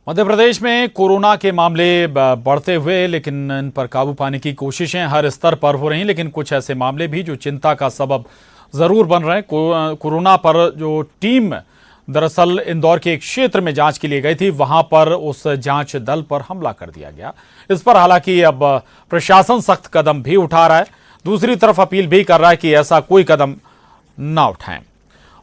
मध्य प्रदेश में कोरोना के मामले बढ़ते हुए, लेकिन इन पर काबू पाने की कोशिशें हर स्तर पर हो रही, लेकिन कुछ ऐसे मामले भी जो चिंता का सबब जरूर बन रहे हैं। कोरोना पर जो टीम दरअसल इंदौर के एक क्षेत्र में जांच के लिए गई थी, वहां पर उस जांच दल पर हमला कर दिया गया। इस पर हालांकि अब प्रशासन सख्त कदम भी उठा रहा है, दूसरी तरफ अपील भी कर रहा है कि ऐसा कोई कदम ना उठाएं।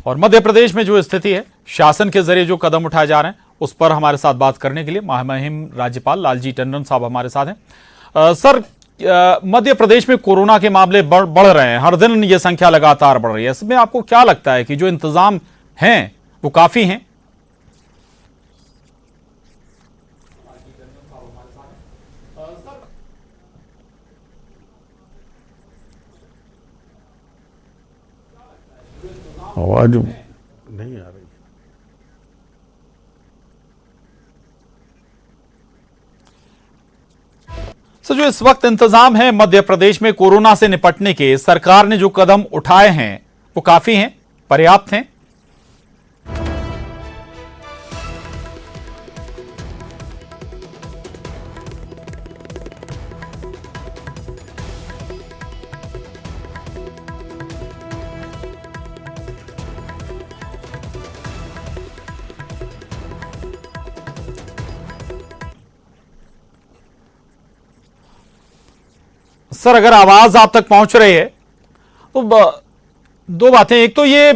और मध्य प्रदेश में जो स्थिति है, शासन के जरिए जो कदम उठाए जा रहे हैं, उस पर हमारे साथ बात करने के लिए महामहिम राज्यपाल लालजी टंडन साहब हमारे साथ हैं। सर, मध्य प्रदेश में कोरोना के मामले बढ़ रहे हैं, हर दिन ये संख्या लगातार बढ़ रही है। इसमें आपको क्या लगता है कि जो इंतजाम हैं वो काफी हैं? आवाज नहीं आ रही। सर, जो इस वक्त इंतजाम है मध्य प्रदेश में कोरोना से निपटने के, सरकार ने जो कदम उठाए हैं वो काफी हैं, पर्याप्त हैं? सर, अगर आवाज आप तक पहुंच रही है तो दो बातें, एक तो ये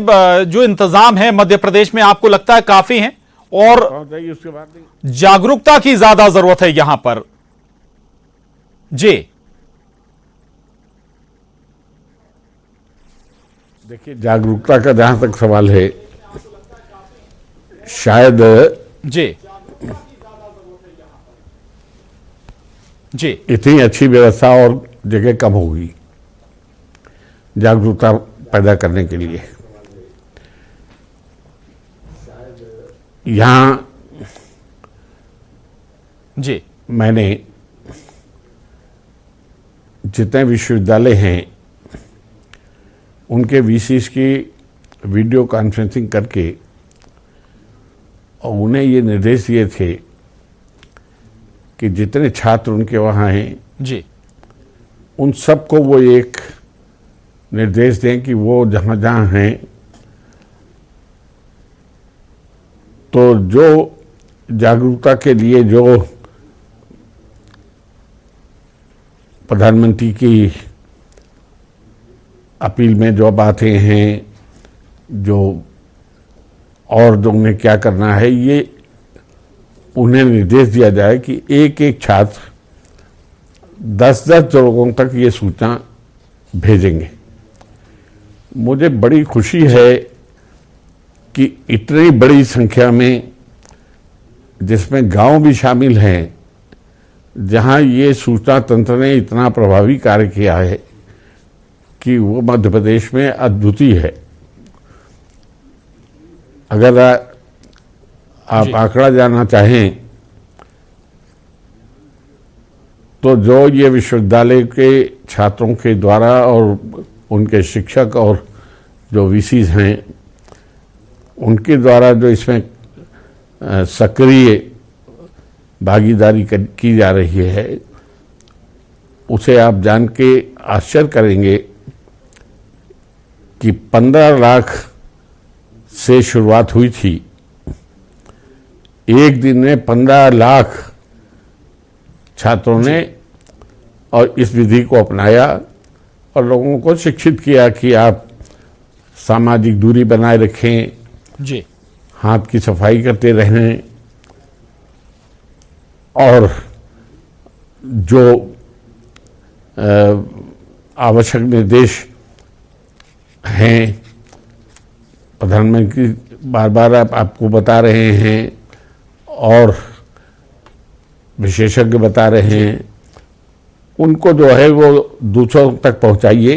जो इंतजाम है मध्य प्रदेश में आपको लगता है काफी हैं, और उसके बाद जागरूकता की ज्यादा जरूरत है यहां पर। जी देखिए, जागरूकता का जहां तक सवाल है, शायद जी जी इतनी अच्छी व्यवस्था और जगह कम होगी जागरूकता पैदा करने के लिए। यहां जी मैंने जितने विश्वविद्यालय हैं उनके वीसीस की वीडियो कॉन्फ्रेंसिंग करके और उन्हें ये निर्देश दिए थे कि जितने छात्र उनके वहाँ हैं जी उन सबको वो एक निर्देश दें कि वो जहाँ जहाँ हैं तो जो जागरूकता के लिए जो प्रधानमंत्री की अपील में जो बातें हैं, जो और जो उन्हें क्या करना है, ये उन्हें निर्देश दिया जाए कि एक एक छात्र 10-10 लोगों तक ये सूचना भेजेंगे। मुझे बड़ी खुशी है कि इतनी बड़ी संख्या में, जिसमें गांव भी शामिल हैं, जहां ये सूचना तंत्र ने इतना प्रभावी कार्य किया है कि वो मध्य प्रदेश में अद्भुत है। अगर आप आंकड़ा जानना चाहें तो जो ये विश्वविद्यालय के छात्रों के द्वारा और उनके शिक्षक और जो वीसीज हैं उनके द्वारा जो इसमें सक्रिय भागीदारी की जा रही है, उसे आप जान के आश्चर्य करेंगे कि 15 लाख से शुरुआत हुई थी। एक दिन में 15 लाख छात्रों ने और इस विधि को अपनाया और लोगों को शिक्षित किया कि आप सामाजिक दूरी बनाए रखें, जी हाथ की सफाई करते रहें, और जो आवश्यक निर्देश हैं प्रधानमंत्री बार बार आपको बता रहे हैं और विशेषज्ञ बता रहे हैं, उनको जो है वो दूसरों तक पहुंचाइए।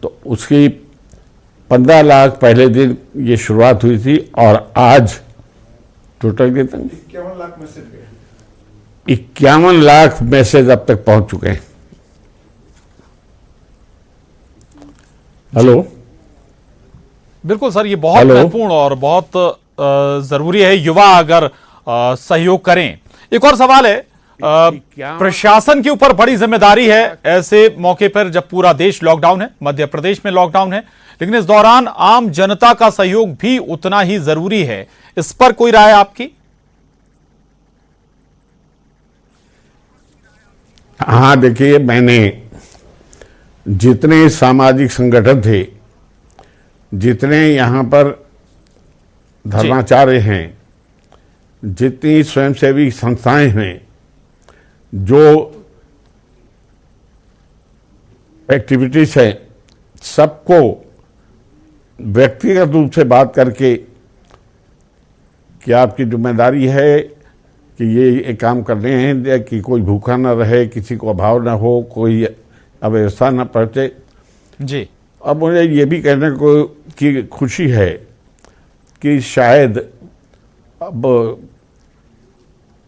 तो उसकी 15 लाख पहले दिन ये शुरुआत हुई थी और आज टोटल कितना, 51 लाख मैसेज गए। 51 लाख मैसेज अब तक पहुंच चुके हैं। हेलो, बिल्कुल सर, ये बहुत महत्वपूर्ण और बहुत जरूरी है। युवा अगर सहयोग करें। एक और सवाल है, प्रशासन के ऊपर बड़ी जिम्मेदारी है ऐसे मौके पर जब पूरा देश लॉकडाउन है, मध्य प्रदेश में लॉकडाउन है, लेकिन इस दौरान आम जनता का सहयोग भी उतना ही जरूरी है। इस पर कोई राय आपकी? हाँ, देखिए, मैंने जितने सामाजिक संगठन थे, जितने यहाँ पर धर्माचार्य हैं, जितनी स्वयंसेवी संस्थाएं हैं, जो एक्टिविटीज है, सबको व्यक्तिगत रूप से बात करके कि आपकी जिम्मेदारी है कि ये काम करने हैं कि कोई भूखा ना रहे, किसी को अभाव ना हो, कोई अव्यवस्था ना पहुंचे जी। अब मुझे ये भी कहने को की खुशी है कि शायद अब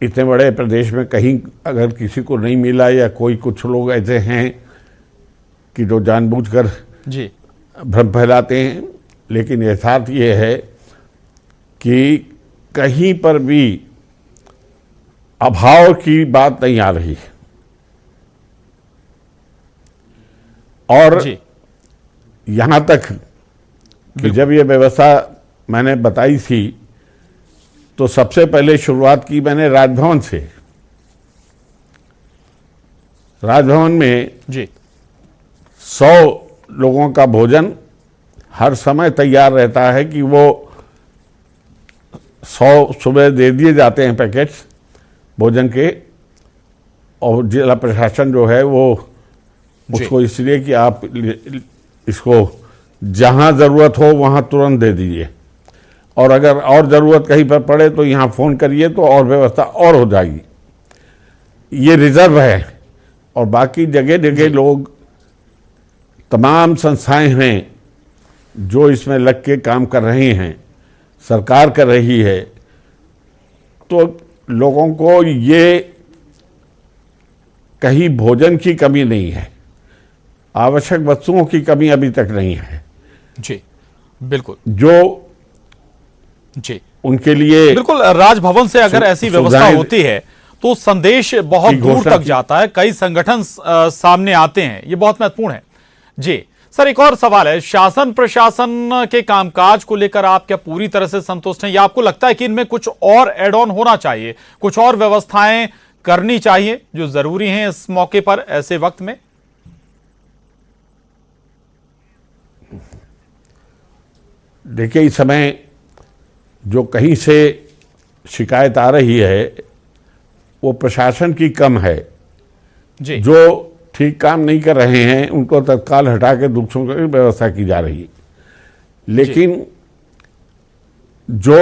इतने बड़े प्रदेश में कहीं अगर किसी को नहीं मिला, या कोई कुछ लोग ऐसे हैं कि जो जानबूझकर जी भ्रम फैलाते हैं, लेकिन यथार्थ ये है कि कहीं पर भी अभाव की बात नहीं आ रही है। और जी यहां तक कि जब ये व्यवस्था मैंने बताई थी तो सबसे पहले शुरुआत की मैंने राजभवन से। राजभवन में जी 100 लोगों का भोजन हर समय तैयार रहता है कि वो 100 सुबह दे दिए जाते हैं पैकेट्स भोजन के, और जिला प्रशासन जो है वो उसको इसलिए कि आप इसको जहां जरूरत हो वहां तुरंत दे दीजिए, और अगर और जरूरत कहीं पर पड़े तो यहां फोन करिए तो और व्यवस्था और हो जाएगी। ये रिजर्व है, और बाकी जगह जगह लोग, तमाम संस्थाएं हैं जो इसमें लग के काम कर रही हैं, सरकार कर रही है। तो लोगों को ये कहीं भोजन की कमी नहीं है, आवश्यक वस्तुओं की कमी अभी तक नहीं है। जी बिल्कुल, जो जी उनके लिए बिल्कुल, राजभवन से अगर ऐसी व्यवस्था होती है तो संदेश बहुत दूर तक जाता है, कई संगठन सामने आते हैं, ये बहुत महत्वपूर्ण है। जी सर, एक और सवाल है, शासन प्रशासन के कामकाज को लेकर आप क्या पूरी तरह से संतुष्ट हैं, या आपको लगता है कि इनमें कुछ और एड ऑन होना चाहिए, कुछ और व्यवस्थाएं करनी चाहिए जो जरूरी हैं इस मौके पर, ऐसे वक्त में? देखिए, इस समय जो कहीं से शिकायत आ रही है वो प्रशासन की कम है। जी। जो ठीक काम नहीं कर रहे हैं उनको तत्काल हटा के दूसरों की व्यवस्था की जा रही है, लेकिन जो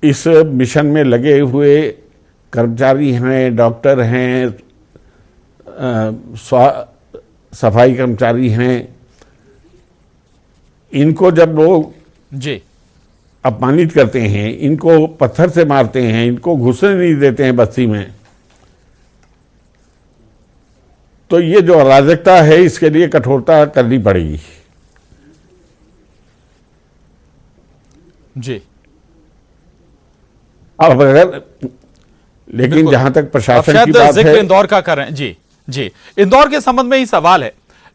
इस मिशन में लगे हुए कर्मचारी हैं, डॉक्टर हैं, सफाई कर्मचारी हैं, इनको जब लोग जी अपमानित करते हैं, इनको पत्थर से मारते हैं, इनको घुसने नहीं देते हैं बस्ती में, तो ये जो अराजकता है इसके लिए कठोरता करनी पड़ेगी। जी अब अगर, लेकिन जहां तक प्रशासन की बात जिक्र है, इंदौर का कर रहे हैं। जी जी, इंदौर के संबंध में ही सवाल है,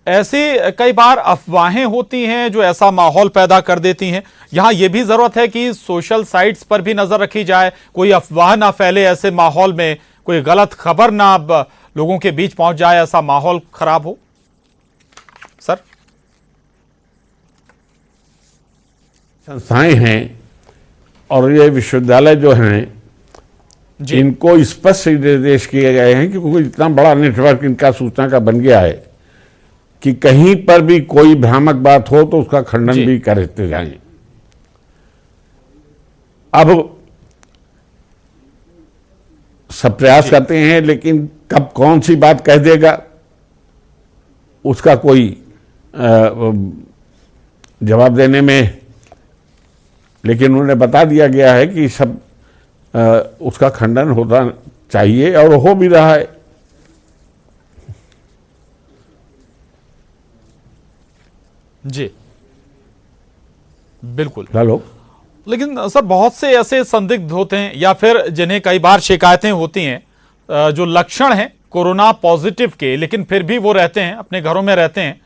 ऐसे कई बार अफवाहें होती हैं जो ऐसा माहौल पैदा कर देती हैं। यहां यह भी जरूरत है कि सोशल साइट्स पर भी नजर रखी जाए, कोई अफवाह ना फैले, ऐसे माहौल में कोई गलत खबर ना लोगों के बीच पहुंच जाए, ऐसा माहौल खराब हो। सर, संस्थाएं हैं और ये विश्वविद्यालय जो हैं, इनको स्पष्ट निर्देश किए गए हैं कि कोई इतना बड़ा नेटवर्क इनका सूचना का बन गया है कि कहीं पर भी कोई भ्रामक बात हो तो उसका खंडन भी करते जाएं। अब सब प्रयास करते हैं, लेकिन कब कौन सी बात कह देगा उसका कोई जवाब देने में, लेकिन उन्हें बता दिया गया है कि सब उसका खंडन होना चाहिए और हो भी रहा है। जी बिल्कुल। हेलो, लेकिन सर बहुत से ऐसे संदिग्ध होते हैं या फिर जिन्हें कई बार शिकायतें होती हैं, जो लक्षण हैं कोरोना पॉजिटिव के, लेकिन फिर भी वो रहते हैं, अपने घरों में रहते हैं।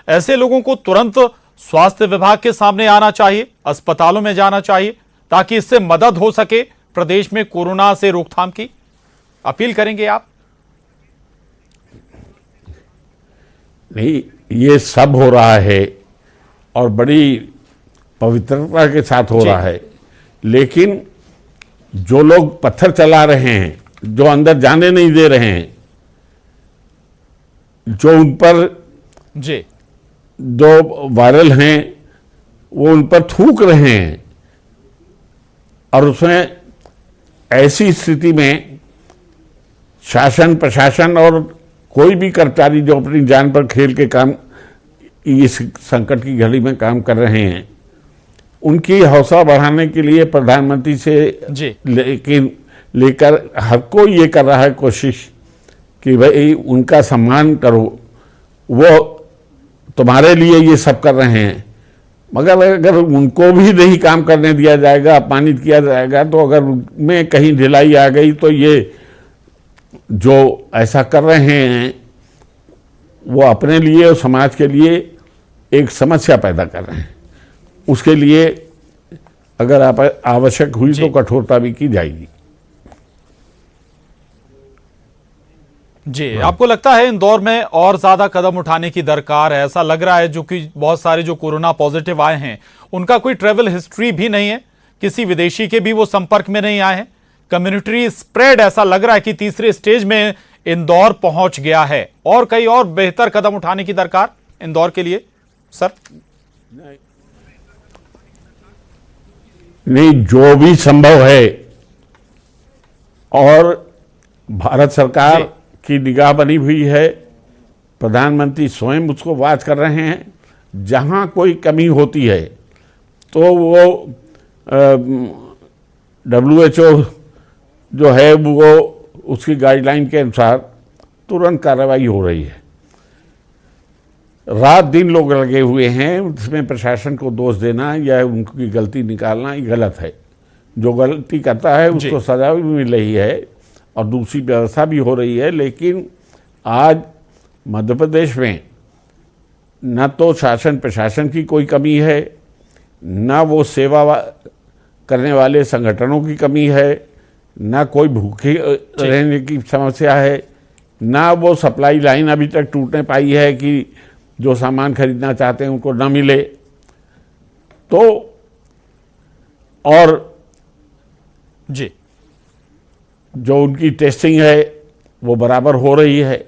ऐसे लोगों को तुरंत स्वास्थ्य विभाग के सामने आना चाहिए, अस्पतालों में जाना चाहिए, ताकि इससे मदद हो सके प्रदेश में कोरोना से रोकथाम की। अपील करेंगे आप? नहीं, ये सब हो रहा है और बड़ी पवित्रता के साथ हो रहा है, लेकिन जो लोग पत्थर चला रहे हैं, जो अंदर जाने नहीं दे रहे हैं, जो उन पर जी जो वायरल हैं वो उन पर थूक रहे हैं, और उसमें ऐसी स्थिति में शासन प्रशासन और कोई भी कर्मचारी जो अपनी जान पर खेल के काम इस संकट की घड़ी में काम कर रहे हैं, उनकी हौसला बढ़ाने के लिए प्रधानमंत्री से लेकर हर कोई ये कर रहा है कोशिश कि भाई उनका सम्मान करो, वो तुम्हारे लिए ये सब कर रहे हैं। मगर अगर उनको भी नहीं काम करने दिया जाएगा, अपमानित किया जाएगा, तो अगर उनमें कहीं ढिलाई आ गई तो ये जो ऐसा कर रहे हैं वो अपने लिए और समाज के लिए एक समस्या पैदा कर रहे हैं। उसके लिए अगर आप आवश्यक हुई तो कठोरता भी की जाएगी। जी, आपको लगता है इंदौर में और ज्यादा कदम उठाने की दरकार है? ऐसा लग रहा है जो कि बहुत सारे जो कोरोना पॉजिटिव आए हैं उनका कोई ट्रेवल हिस्ट्री भी नहीं है, किसी विदेशी के भी वो संपर्क में नहीं आए हैं। कम्युनिटी स्प्रेड ऐसा लग रहा है कि तीसरे स्टेज में इंदौर पहुंच गया है, और कई और बेहतर कदम उठाने की दरकार इंदौर के लिए सर? नहीं, जो भी संभव है, और भारत सरकार की निगाह बनी हुई है, प्रधानमंत्री स्वयं उसको वॉच कर रहे हैं। जहां कोई कमी होती है तो वो WHO जो है वो उसकी गाइडलाइन के अनुसार तुरंत कार्रवाई हो रही है। रात दिन लोग लगे हुए हैं, उसमें प्रशासन को दोष देना या उनकी गलती निकालना ये गलत है। जो गलती करता है उसको सजा भी मिल रही है और दूसरी व्यवस्था भी हो रही है। लेकिन आज मध्य प्रदेश में न तो शासन प्रशासन की कोई कमी है, न वो सेवा करने वाले संगठनों की कमी है, न कोई भूखे रहने की समस्या है, न वो सप्लाई लाइन अभी तक टूटने पाई है कि जो सामान खरीदना चाहते हैं उनको न मिले। तो और जी, जो उनकी टेस्टिंग है वो बराबर हो रही है।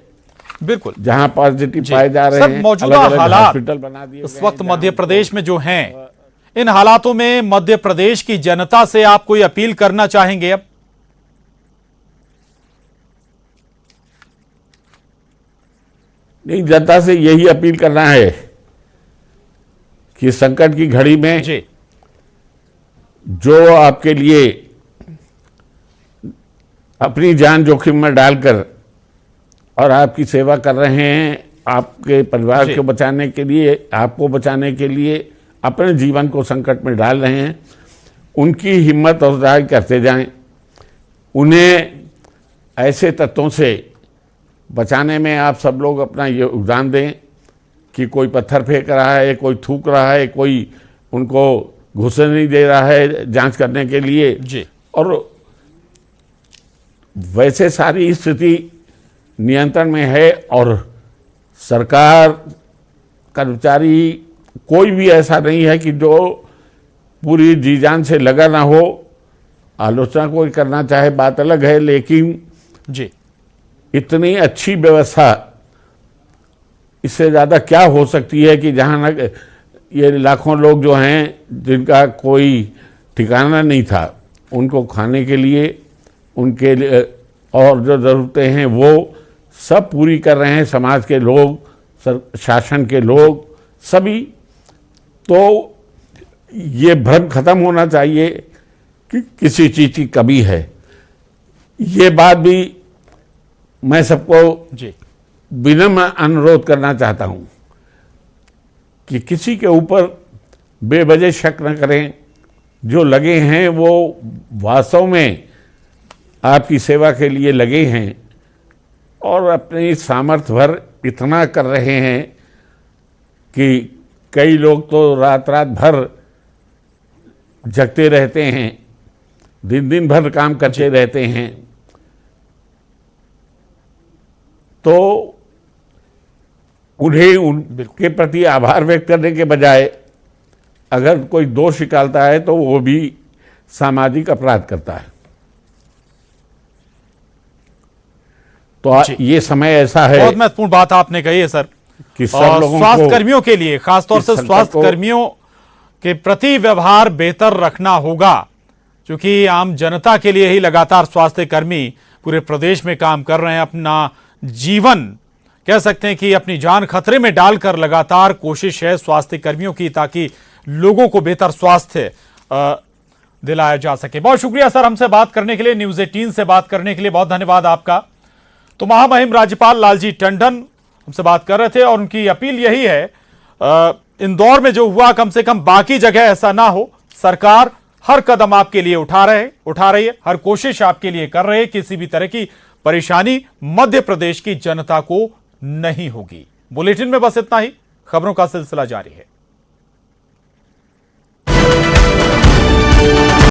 बिल्कुल, जहां पॉजिटिव पाए जा रहे हैं, मौजूदा हालात हॉस्पिटल बना दिए इस वक्त मध्य प्रदेश में जो हैं, इन हालातों में मध्य प्रदेश की जनता से आप कोई अपील करना चाहेंगे? अब नहीं, जनता से यही अपील करना है कि संकट की घड़ी में जो आपके लिए अपनी जान जोखिम में डालकर और आपकी सेवा कर रहे हैं, आपके परिवार को बचाने के लिए, आपको बचाने के लिए अपने जीवन को संकट में डाल रहे हैं, उनकी हिम्मत और अफजाई करते जाएं। उन्हें ऐसे तत्वों से बचाने में आप सब लोग अपना योगदान दें कि कोई पत्थर फेंक रहा है, कोई थूक रहा है, कोई उनको घुसने नहीं दे रहा है जांच करने के लिए जी। और वैसे सारी स्थिति नियंत्रण में है और सरकार कर्मचारी कोई भी ऐसा नहीं है कि जो पूरी जी जान से लगा ना हो। आलोचना कोई करना चाहे बात अलग है, लेकिन जी इतनी अच्छी व्यवस्था इससे ज़्यादा क्या हो सकती है कि जहाँ न ये लाखों लोग जो हैं जिनका कोई ठिकाना नहीं था, उनको खाने के लिए, उनके लिए और जो ज़रूरतें हैं वो सब पूरी कर रहे हैं समाज के लोग, शासन के लोग सभी। तो ये भ्रम खत्म होना चाहिए कि किसी चीज़ की कमी है। ये बात भी मैं सबको विनम्र अनुरोध करना चाहता हूं कि किसी के ऊपर बेवजह शक न करें, जो लगे हैं वो वास्तव में आपकी सेवा के लिए लगे हैं और अपनी सामर्थ्य भर इतना कर रहे हैं कि कई लोग तो रात रात भर जगते रहते हैं, दिन दिन भर काम करते रहते हैं। तो उन्हें उनके प्रति आभार व्यक्त करने के बजाय अगर कोई दोष निकालता है तो वो भी सामाजिक अपराध करता है। तो ये समय ऐसा है, बहुत महत्वपूर्ण बात आपने कही है सर, कि सब लोगों स्वास्थ्य को, कर्मियों के लिए, खासतौर से स्वास्थ्य कर्मियों के प्रति व्यवहार बेहतर रखना होगा, क्योंकि आम जनता के लिए ही लगातार स्वास्थ्य कर्मी पूरे प्रदेश में काम कर रहे हैं। अपना जीवन कह सकते हैं कि अपनी जान खतरे में डालकर लगातार कोशिश है स्वास्थ्य कर्मियों की, ताकि लोगों को बेहतर स्वास्थ्य दिलाया जा सके। बहुत शुक्रिया सर हमसे बात करने के लिए, न्यूज़ 18 से बात करने के लिए बहुत धन्यवाद आपका। तो महामहिम राज्यपाल लालजी टंडन हमसे बात कर रहे थे और उनकी अपील यही है, इंदौर में जो हुआ कम से कम बाकी जगह ऐसा ना हो। सरकार हर कदम आपके लिए उठा रही है, हर कोशिश आपके लिए कर रहे हैं। किसी भी तरह की परेशानी मध्य प्रदेश की जनता को नहीं होगी। बुलेटिन में बस इतना ही, खबरों का सिलसिला जारी है।